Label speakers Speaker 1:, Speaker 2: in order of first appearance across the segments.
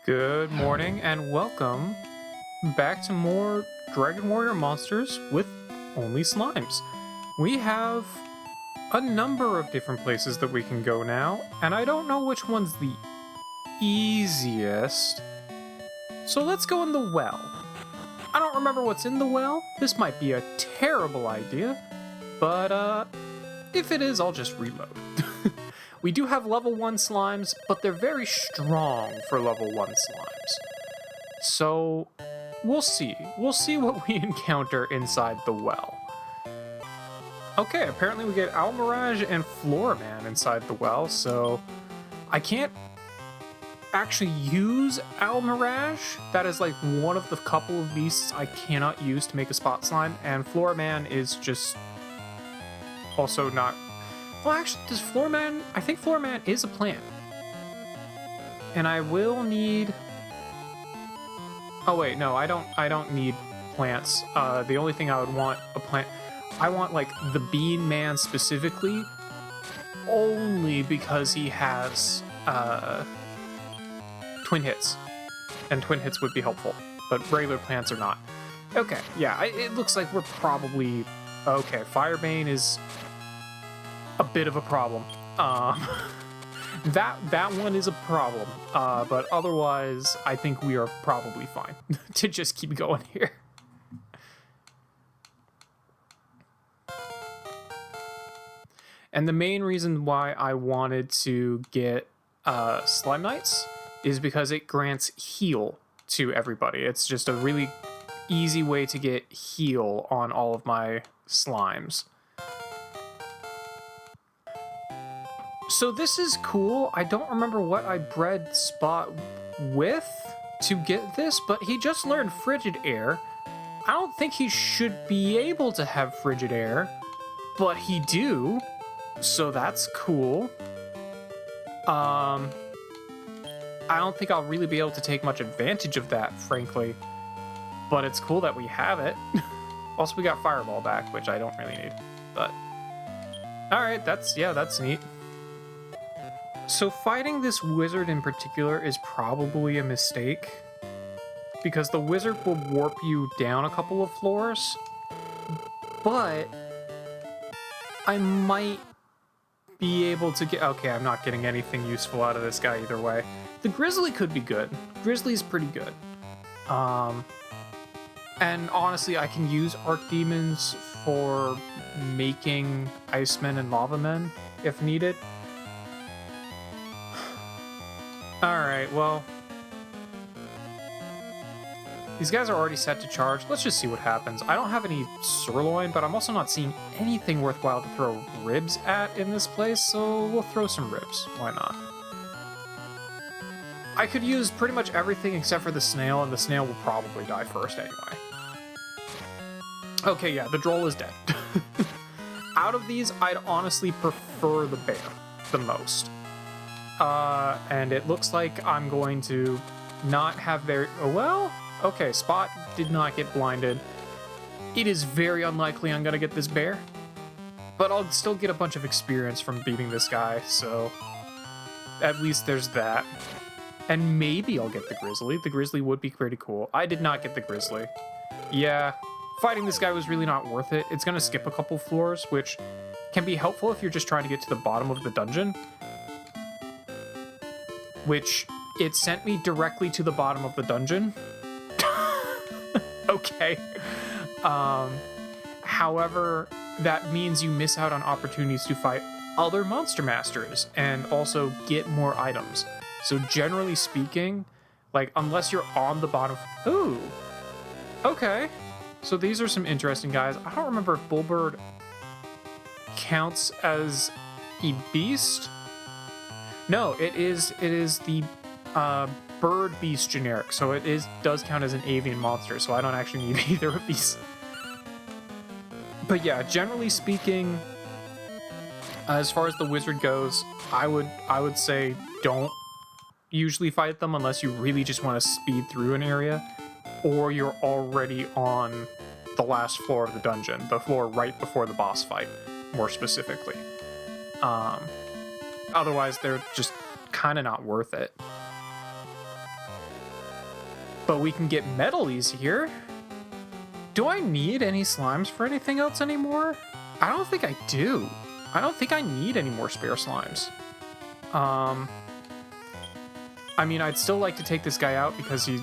Speaker 1: Good morning and welcome back to more Dragon Warrior monsters with only slimes. We have a number of different places that we can go now, and I don't know which one's the easiest. So let's go in the well. I don't remember what's in the well. This might be a terrible idea, but if it is, I'll just reload. We do have level 1 slimes, but they're very strong for level 1 slimes. So, we'll see. We'll see what we encounter inside the well. Okay, apparently we get Owl Mirage and Floraman inside the well, so I can't actually use Owl Mirage. That is like one of the couple of beasts I cannot use to make a spot slime, and Floraman is just also not... Well, actually, does Floraman... I think Floraman is a plant. And I will need... Oh, wait, no, I don't need plants. The only thing I would want a plant... I want, like, the Bean Man specifically, only because he has, twin hits. And twin hits would be helpful, but regular plants are not. Okay, yeah, it looks like we're probably... Okay, Firebane is... a bit of a problem. That one is a problem, but otherwise I think we are probably fine to just keep going here. And the main reason why I wanted to get Slime Knights is because it grants heal to everybody. It's just a really easy way to get heal on all of my slimes. So this is cool. I don't remember what I bred Spot with to get this, but he just learned Frigid Air. I don't think he should be able to have Frigid Air, but he do, so that's cool. I don't think I'll really be able to take much advantage of that, frankly, but it's cool that we have it. Also, we got Fireball back, which I don't really need, but... Alright, that's neat. So fighting this wizard in particular is probably a mistake, because the wizard will warp you down a couple of floors, but I might be able to get... Okay, I'm not getting anything useful out of this guy either way. The Grizzly could be good. Grizzly's pretty good. And honestly, I can use Archdemons for making Icemen and Lava Men if needed. Alright, well... These guys are already set to charge. Let's just see what happens. I don't have any sirloin, but I'm also not seeing anything worthwhile to throw ribs at in this place, so we'll throw some ribs. Why not? I could use pretty much everything except for the snail, and the snail will probably die first anyway. Okay, yeah, the droll is dead. Out of these, I'd honestly prefer the bear the most. And it looks like I'm going to not have very... Oh, well, okay, Spot did not get blinded. It is very unlikely I'm going to get this bear, but I'll still get a bunch of experience from beating this guy, so at least there's that. And maybe I'll get the Grizzly. The Grizzly would be pretty cool. I did not get the Grizzly. Yeah, fighting this guy was really not worth it. It's going to skip a couple floors, which can be helpful if you're just trying to get to the bottom of the dungeon. Which, it sent me directly to the bottom of the dungeon. Okay. However, that means you miss out on opportunities to fight other Monster Masters and also get more items. So generally speaking, like, unless you're on the bottom... Ooh! Okay. So these are some interesting guys. I don't remember if Bullbird counts as a beast. No, it is the bird beast generic, so it does count as an avian monster, so I don't actually need either of these. But yeah, generally speaking, as far as the wizard goes, I would say don't usually fight them unless you really just want to speed through an area, or you're already on the last floor of the dungeon, the floor right before the boss fight, more specifically. Otherwise, they're just kind of not worth it. But we can get metal easier. Do I need any slimes for anything else anymore? I don't think I do. I don't think I need any more spare slimes. I mean, I'd still like to take this guy out because he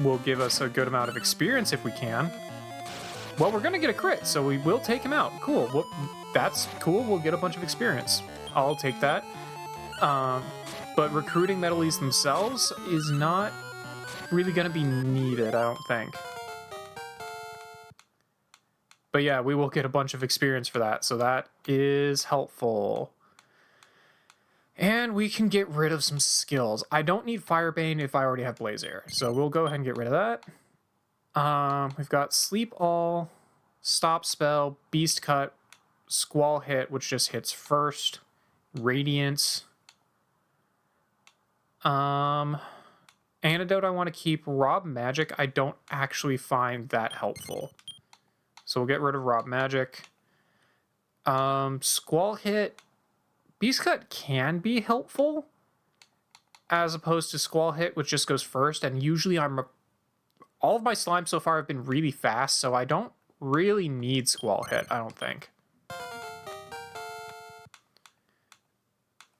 Speaker 1: will give us a good amount of experience if we can. Well, we're gonna get a crit, so we will take him out. Cool. Well, that's cool. We'll get a bunch of experience. I'll take that. But recruiting Metalies themselves is not really gonna be needed, I don't think. But yeah, we will get a bunch of experience for that, so that is helpful. And we can get rid of some skills. I don't need Firebane if I already have Blaze Air, so we'll go ahead and get rid of that. We've got Sleep All, Stop Spell, Beast Cut, Squall Hit, which just hits first, Radiance. Antidote I want to keep. Rob Magic I don't actually find that helpful. So we'll get rid of Rob Magic. Squall Hit. Beast Cut can be helpful, as opposed to Squall Hit, which just goes first. And usually all of my slimes so far have been really fast, so I don't really need Squall Hit, I don't think.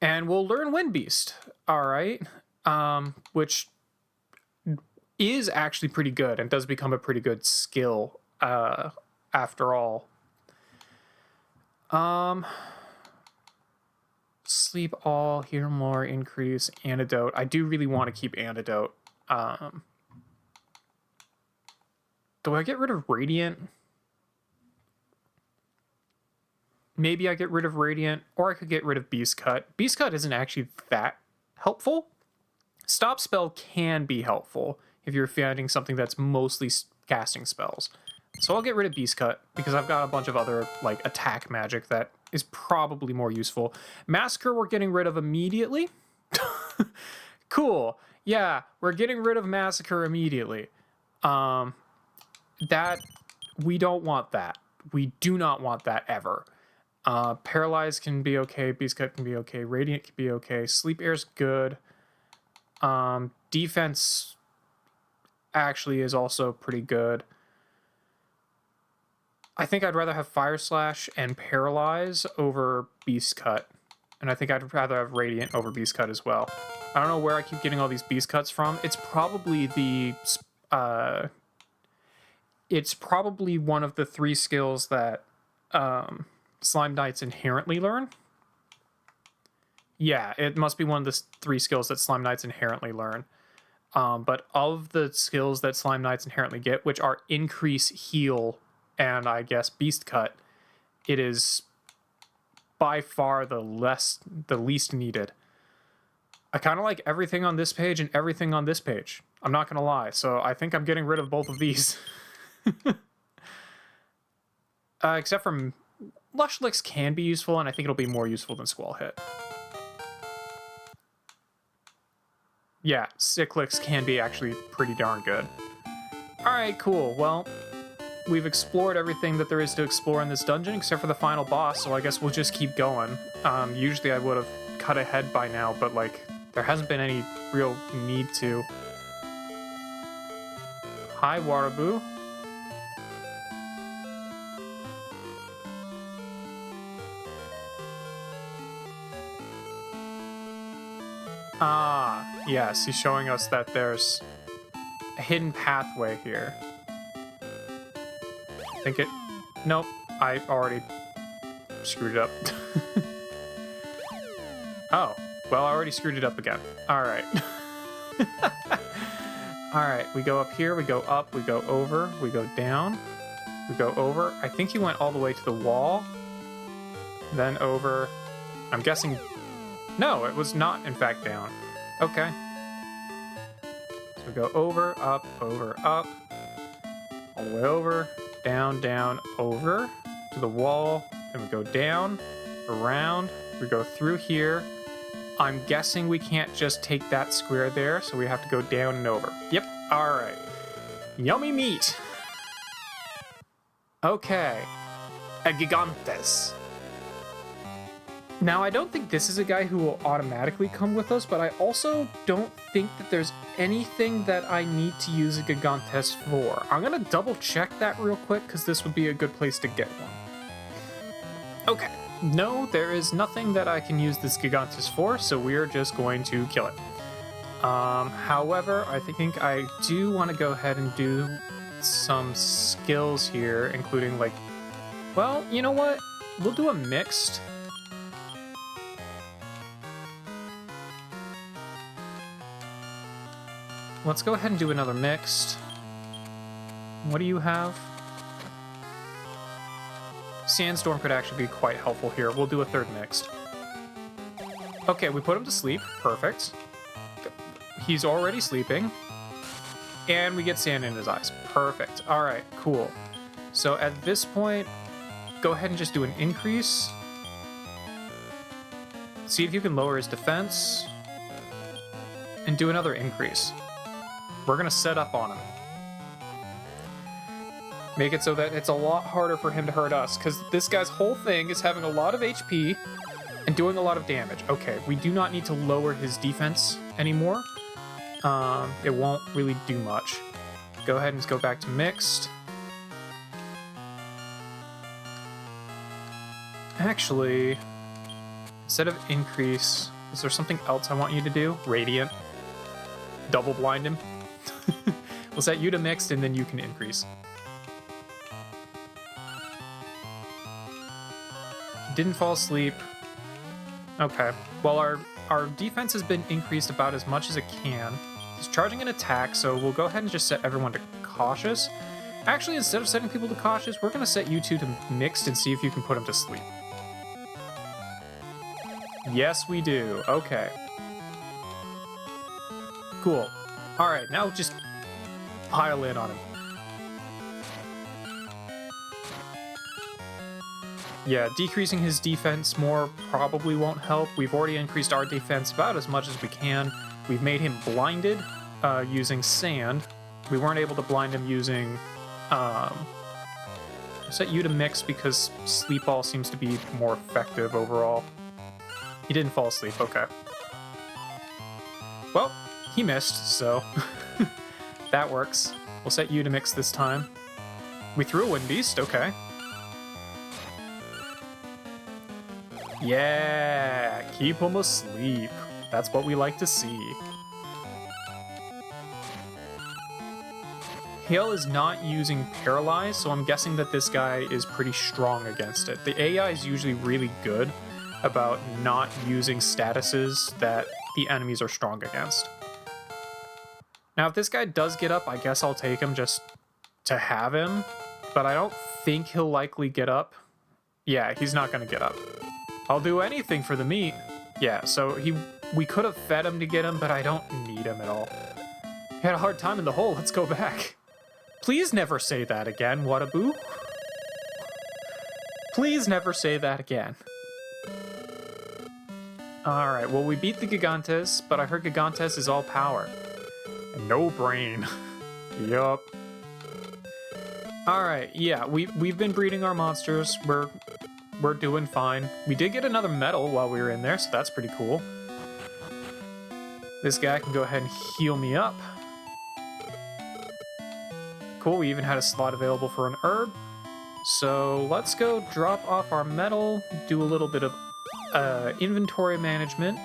Speaker 1: And we'll learn Wind Beast. Alright. Which is actually pretty good and does become a pretty good skill after all. Sleep All, Hear More, Increase, Antidote. I do really want to keep Antidote. Do I get rid of Radiant? Maybe I get rid of Radiant, or I could get rid of Beast Cut. Beast Cut isn't actually that helpful. Stop Spell can be helpful if you're finding something that's mostly casting spells. So I'll get rid of Beast Cut, because I've got a bunch of other like attack magic that is probably more useful. Massacre we're getting rid of immediately. Cool. Yeah, we're getting rid of Massacre immediately. That, we don't want that. We do not want that ever. Paralyze can be okay. Beast Cut can be okay. Radiant can be okay. Sleep Air's good. Defense actually is also pretty good. I think I'd rather have Fire Slash and Paralyze over Beast Cut. And I think I'd rather have Radiant over Beast Cut as well. I don't know where I keep getting all these Beast Cuts from. It's probably it's probably one of the 3 skills that Slime Knights inherently learn. Yeah, it must be one of the 3 skills that Slime Knights inherently learn. But of the skills that Slime Knights inherently get, which are Increase, Heal, and I guess Beast Cut, it is by far the least needed. I kind of like everything on this page and everything on this page. I'm not going to lie. So I think I'm getting rid of both of these. Except for Lush Licks can be useful, and I think it'll be more useful than Squall Hit. Yeah, Sick Licks can be actually pretty darn good. Alright, cool. Well, we've explored everything that there is to explore in this dungeon, except for the final boss, so I guess we'll just keep going. Usually I would have cut ahead by now, but, like, there hasn't been any real need to. Hi, Waraboo. Ah, yes, he's showing us that there's a hidden pathway here. Think it... Nope, I already screwed it up. Oh, well, I already screwed it up again. Alright. Alright, we go up here, we go up, we go over, we go down, we go over. I think he went all the way to the wall, then over. I'm guessing... No, it was not, in fact, down. Okay. So we go over, up, all the way over, down, down, over, to the wall, then we go down, around, we go through here. I'm guessing we can't just take that square there, so we have to go down and over. Yep, alright. Yummy meat! Okay. A Gigantes. Now, I don't think this is a guy who will automatically come with us, but I also don't think that there's anything that I need to use a Gigantes for. I'm gonna double check that real quick, because this would be a good place to get one. Okay, no, there is nothing that I can use this Gigantes for, so we are just going to kill it. However, I think I do want to go ahead and do some skills here, including like, well, you know what? We'll do a mixed. Let's go ahead and do another mixed. What do you have? Sandstorm could actually be quite helpful here. We'll do a third mixed. Okay, we put him to sleep. Perfect. He's already sleeping. And we get sand in his eyes. Perfect. All right, cool. So at this point, go ahead and just do an increase. See if you can lower his defense. And do another increase. We're going to set up on him. Make it so that it's a lot harder for him to hurt us, because this guy's whole thing is having a lot of HP and doing a lot of damage. Okay, we do not need to lower his defense anymore. It won't really do much. Go ahead and go back to mixed. Actually, instead of increase, is there something else I want you to do? Radiant. Double blind him. We'll set you to mixed, and then you can increase. Didn't fall asleep. Okay. Well, our defense has been increased about as much as it can. He's charging an attack, so we'll go ahead and just set everyone to cautious. Actually, instead of setting people to cautious, we're going to set you two to mixed and see if you can put them to sleep. Yes, we do. Okay. Cool. All right, now just pile in on him. Yeah, decreasing his defense more probably won't help. We've already increased our defense about as much as we can. We've made him blinded using sand. We weren't able to blind him using... set you to mix because sleep ball seems to be more effective overall. He didn't fall asleep, okay. Well, he missed, so that works. We'll set you to mix this time. We threw a Wind Beast, okay. Yeah, keep him asleep. That's what we like to see. Hale is not using Paralyze, so I'm guessing that this guy is pretty strong against it. The AI is usually really good about not using statuses that the enemies are strong against. Now, if this guy does get up, I guess I'll take him just to have him, but I don't think he'll likely get up. Yeah, he's not going to get up. I'll do anything for the meat. Yeah, so we could have fed him to get him, but I don't need him at all. He had a hard time in the hole. Let's go back. Please never say that again, Whataboo. Please never say that again. Alright, well, we beat the Gigantes, but I heard Gigantes is all power. And no brain. Yup. Alright, yeah, we've been breeding our monsters. We're doing fine. We did get another medal while we were in there, so that's pretty cool. This guy can go ahead and heal me up. Cool, we even had a slot available for an herb. So let's go drop off our medal, do a little bit of inventory management,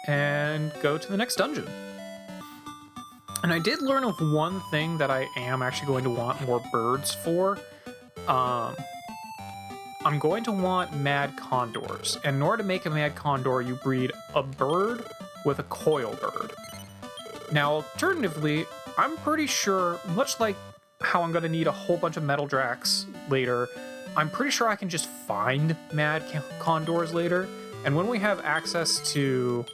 Speaker 1: and go to the next dungeon. And I did learn of one thing that I am actually going to want more birds for. I'm going to want mad condors. And in order to make a mad condor, you breed a bird with a coil bird. Now, alternatively, I'm pretty sure, much like how I'm going to need a whole bunch of metal dracs later, I'm pretty sure I can just find mad condors later. And when we have access to...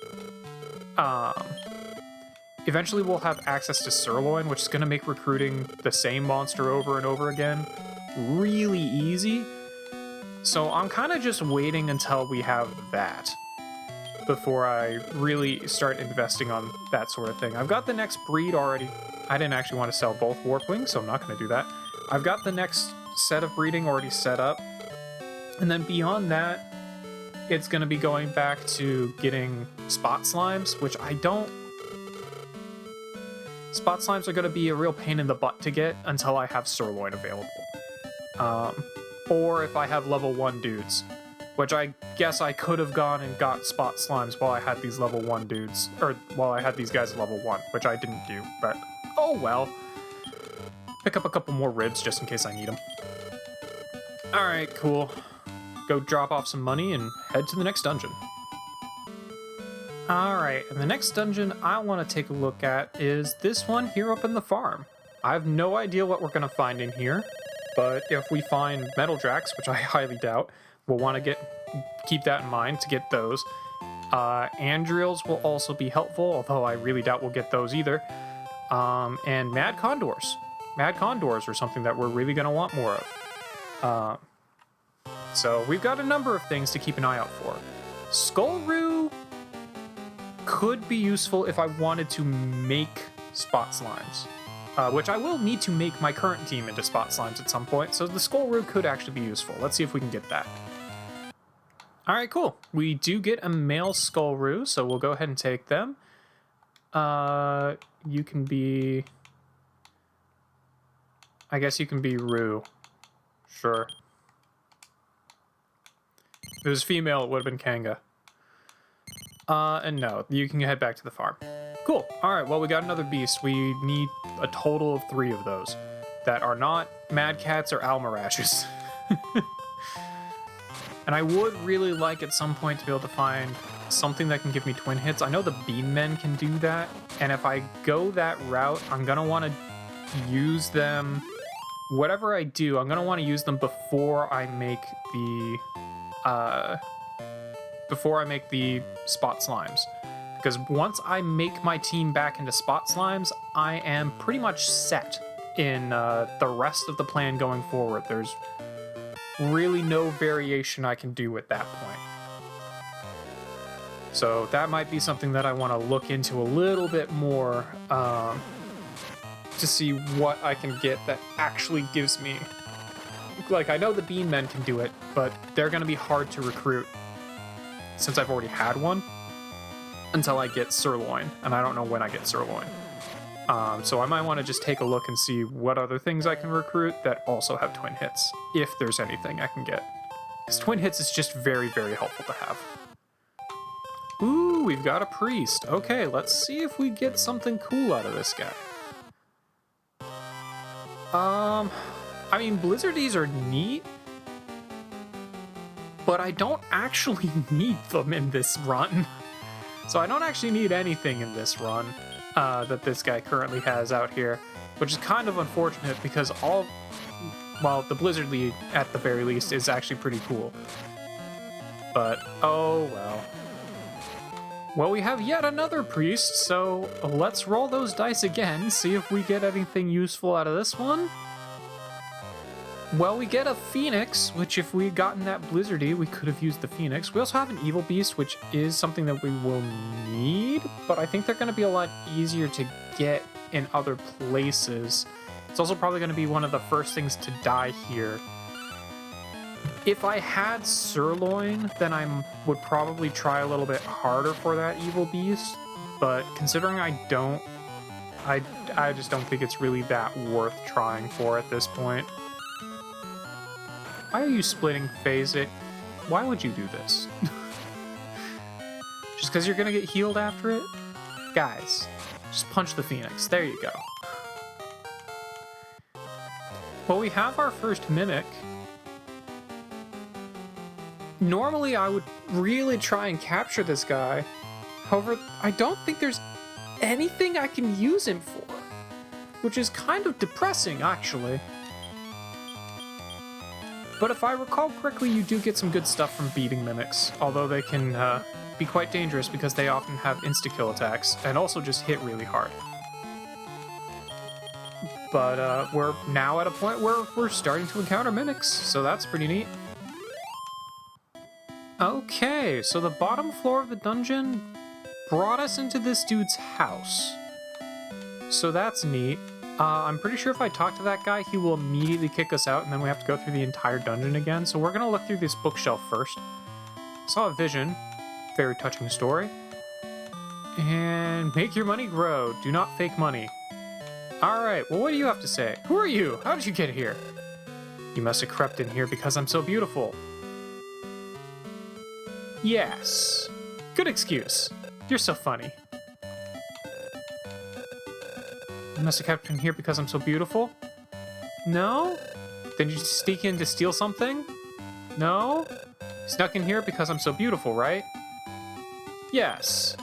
Speaker 1: eventually we'll have access to sirloin, which is going to make recruiting the same monster over and over again really easy. So I'm kind of just waiting until we have that before I really start investing on that sort of thing. I've got the next breed already. I didn't actually want to sell both Warpwings, so I'm not going to do that. I've got the next set of breeding already set up. And then beyond that, it's going to be going back to getting spot slimes, which I don't... Spot slimes are going to be a real pain in the butt to get until I have sirloin available. Or if I have level 1 dudes, which I guess I could have gone and got spot slimes while I had these level 1 dudes, or while I had these guys at level 1, which I didn't do, but oh well. Pick up a couple more ribs just in case I need them. Alright, cool. Go drop off some money and head to the next dungeon. Alright, and the next dungeon I want to take a look at is this one here up in the farm. I have no idea what we're going to find in here, but if we find metal jacks, which I highly doubt, we'll want to keep that in mind to get those. Andrils will also be helpful, although I really doubt we'll get those either. And mad condors. Mad condors are something that we're really going to want more of. So we've got a number of things to keep an eye out for. Skullroo could be useful if I wanted to make spot slimes, which I will need to make my current team into spot slimes at some point, so the Skullroo could actually be useful. Let's see if we can get that. Alright, cool. We do get a male Skullroo, so we'll go ahead and take them. You can be... I guess you can be Roo. Sure. If it was female, it would have been Kanga. And no, you can head back to the farm. Cool. Alright, well, we got another beast. We need a total of 3 of those that are not Mad Cats or Almarashes. And I would really like at some point to be able to find something that can give me twin hits. I know the Bean Men can do that, and if I go that route, I'm going to want to use them... Whatever I do, I'm going to want to use them before I make the spot slimes. Because once I make my team back into spot slimes, I am pretty much set in the rest of the plan going forward. There's really no variation I can do at that point. So that might be something that I want to look into a little bit more to see what I can get that actually gives me... Like, I know the Bean Men can do it, but they're going to be hard to recruit since I've already had one until I get sirloin, and I don't know when I get sirloin. So I might want to just take a look and see what other things I can recruit that also have twin hits, if there's anything I can get. Because twin hits is just very, very helpful to have. Ooh, we've got a priest. Okay, let's see if we get something cool out of this guy. I mean, Blizzardies are neat, but I don't actually need them in this run. So I don't actually need anything in this run that this guy currently has out here, which is kind of unfortunate because well, the Blizzardly, at the very least, is actually pretty cool. But, oh well. Well, we have yet another priest, so let's roll those dice again, see if we get anything useful out of this one. Well, we get a Phoenix, which if we had gotten that Blizzardy, we could have used the Phoenix. We also have an Evil Beast, which is something that we will need, but I think they're going to be a lot easier to get in other places. It's also probably going to be one of the first things to die here. If I had Sirloin, then I would probably try a little bit harder for that Evil Beast, but considering I don't, I just don't think it's really that worth trying for at this point. Why are you splitting phase it? Why would you do this? Just because you're going to get healed after it? Guys, just punch the Phoenix. There you go. Well, we have our first Mimic. Normally, I would really try and capture this guy. However, I don't think there's anything I can use him for, which is kind of depressing, actually. But if I recall correctly, you do get some good stuff from beating Mimics, although they can be quite dangerous because they often have insta-kill attacks and also just hit really hard. But we're now at a point where we're starting to encounter Mimics, so that's pretty neat. Okay, so the bottom floor of the dungeon brought us into this dude's house. So that's neat. I'm pretty sure if I talk to that guy, he will immediately kick us out, and then we have to go through the entire dungeon again. So we're going to look through this bookshelf first, Saw a vision. Very touching story. And make your money grow. Do not fake money. Alright, well, what do you have to say? Who are you? How did you get here? You must have crept in here because I'm so beautiful. Yes. Good excuse. You're so funny. You must have crept in here because I'm so beautiful? No? Then you sneak in to steal something? No? You snuck in here because I'm so beautiful, right? Yes.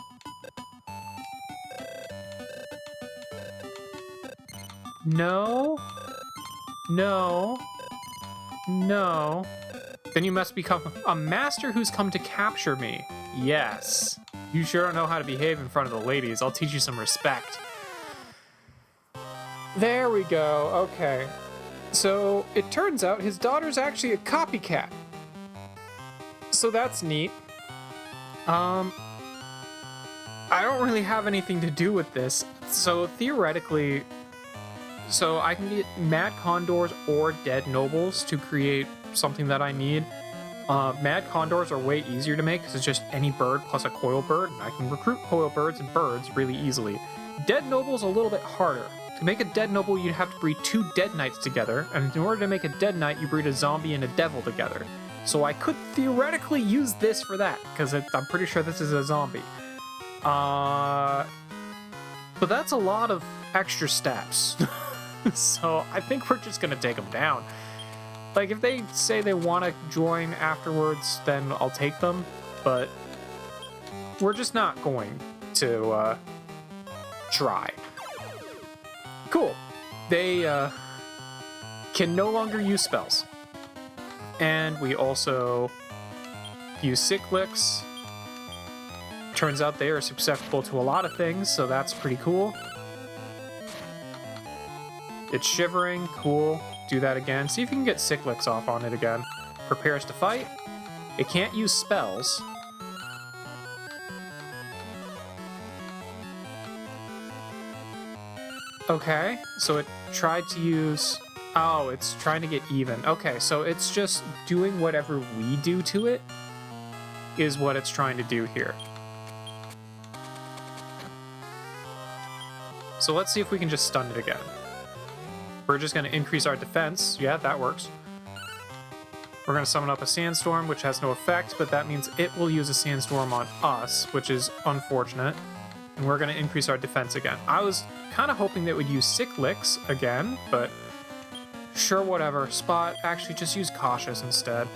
Speaker 1: No? No? No? Then you must become a master who's come to capture me. Yes. You sure don't know how to behave in front of the ladies. I'll teach you some respect. There we go. Okay. So, it turns out his daughter's actually a copycat. So that's neat. I don't really have anything to do with this. So, theoretically... So, I can get Mad Condors or Dead Nobles to create something that I need. Mad Condors are way easier to make because it's just any bird plus a coil bird, and I can recruit coil birds and birds really easily. Dead Noble's a little bit harder. To make a Dead Noble, you'd have to breed 2 Dead Knights together, and in order to make a Dead Knight, you breed a zombie and a devil together. So I could theoretically use this for that, because I'm pretty sure this is a zombie. But that's a lot of extra steps. So I think we're just gonna take them down. Like, if they say they want to join afterwards, then I'll take them, but we're just not going to try. Cool. They can no longer use spells. And we also use sick licks. Turns out they are susceptible to a lot of things, so that's pretty cool. It's shivering, cool. Do that again. See if you can get sick licks off on it again. Prepares to fight. It can't use spells. Okay, so it tried to use... Oh, it's trying to get even. Okay, so it's just doing whatever we do to it is what it's trying to do here. So let's see if we can just stun it again. We're just going to increase our defense. Yeah, that works. We're going to summon up a sandstorm, which has no effect, but that means it will use a sandstorm on us, which is unfortunate. And we're going to increase our defense again. I was kind of hoping that it would use sick licks again, but sure, whatever. Spot, actually just use cautious instead.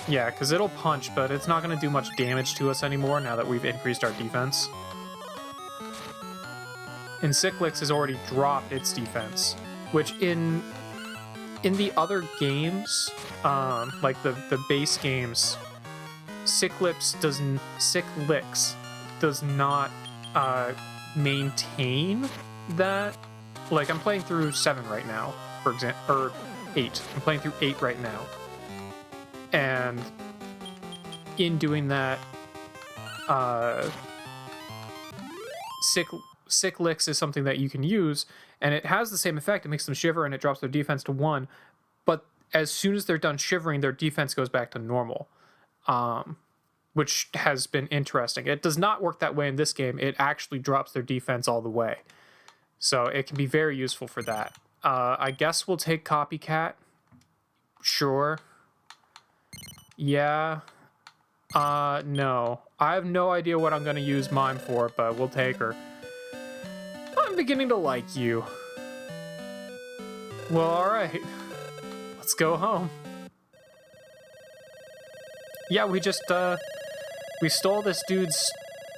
Speaker 1: Yeah, because it'll punch, but it's not going to do much damage to us anymore now that we've increased our defense. And Cyclix has already dropped its defense, which in the other games, like the base games, Cyclix does not maintain that. Like, I'm playing through 7 right now, for example, or 8. I'm playing through 8 right now. And in doing that, Sick Licks is something that you can use, and it has the same effect. It makes them shiver, and it drops their defense to 1. But as soon as they're done shivering, their defense goes back to normal, which has been interesting. It does not work that way in this game. It actually drops their defense all the way. So it can be very useful for that. I guess we'll take Copycat. Sure. Yeah. No. I have no idea what I'm going to use Mime for, but we'll take her. I'm beginning to like you. Well, alright. Let's go home. Yeah, we just, we stole this dude's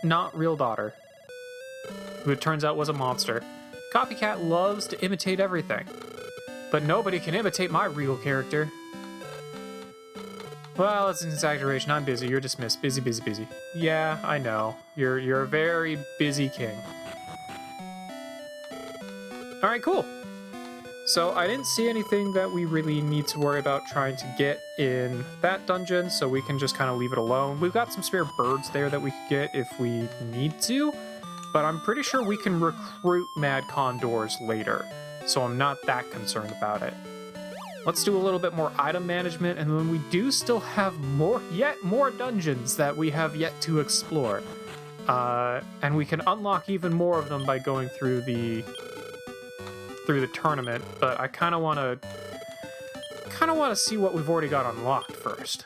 Speaker 1: not real daughter, who it turns out was a monster. Copycat loves to imitate everything, but nobody can imitate my real character. Well, it's an exaggeration. I'm busy. You're dismissed. Busy, busy, busy. Yeah, I know. You're a very busy king. Alright, cool. So I didn't see anything that we really need to worry about trying to get in that dungeon, so we can just kind of leave it alone. We've got some spare birds there that we could get if we need to, but I'm pretty sure we can recruit Mad Condors later, so I'm not that concerned about it. Let's do a little bit more item management, and then we do still have yet more dungeons that we have yet to explore. And we can unlock even more of them by going through the tournament, but I kind of want to see what we've already got unlocked first.